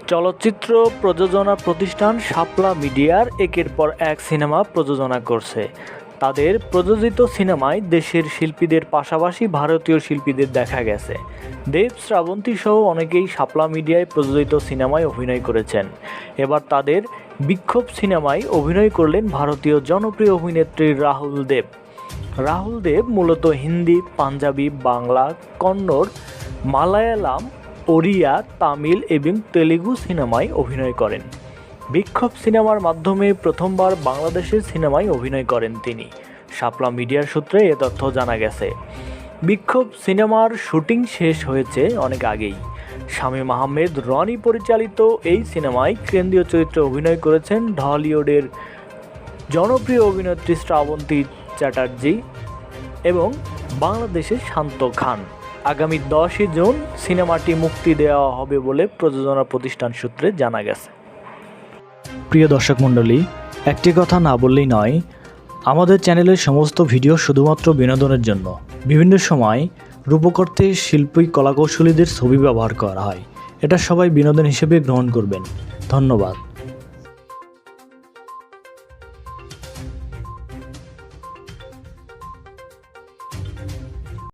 চলচ্চিত্র প্রযোজনা প্রতিষ্ঠান শাপলা মিডিয়ার একের পর এক সিনেমা প্রযোজনা করছে। তাদের প্রযোজিত সিনেমায় দেশের শিল্পীদের পাশাপাশি ভারতীয় শিল্পীদের দেখা গেছে। দেব, শ্রাবন্তী সহ অনেকেই শাপলা মিডিয়ায় প্রযোজিত সিনেমায় অভিনয় করেছেন। এবার তাদের বিক্ষোভ সিনেমায় অভিনয় করলেন ভারতীয় জনপ্রিয় অভিনেত্রী রাহুল দেব। রাহুল দেব মূলত হিন্দি, পাঞ্জাবি, বাংলা, কন্নড়, মালায়ালাম, ওড়িয়া, তামিল এবং তেলুগু সিনেমায় অভিনয় করেন। বিক্ষোভ সিনেমার মাধ্যমে প্রথমবার বাংলাদেশের সিনেমায় অভিনয় করেন তিনি। শাপলা মিডিয়ার সূত্রে এ তথ্য জানা গেছে। বিক্ষোভ সিনেমার শুটিং শেষ হয়েছে অনেক আগেই। শামীম আহমেদ রনি পরিচালিত এই সিনেমায় কেন্দ্রীয় চরিত্রে অভিনয় করেছেন ঢালিউডের জনপ্রিয় অভিনেত্রী শ্রাবন্তী চ্যাটার্জি এবং বাংলাদেশের শান্ত খান। আগামী 10 জুন সিনেমাটি মুক্তি দেওয়া হবে বলে প্রযোজনা প্রতিষ্ঠান সূত্রে জানা গেছে। প্রিয় দর্শক মণ্ডলী, একটি কথা না বললেই নয়, আমাদের চ্যানেলের সমস্ত ভিডিও শুধুমাত্র বিনোদনের জন্য। বিভিন্ন সময় রূপকর্তে শিল্পী কলাকৌশলীদের ছবি ব্যবহার করা হয়। এটা সবাই বিনোদন হিসেবে গ্রহণ করবেন। ধন্যবাদ।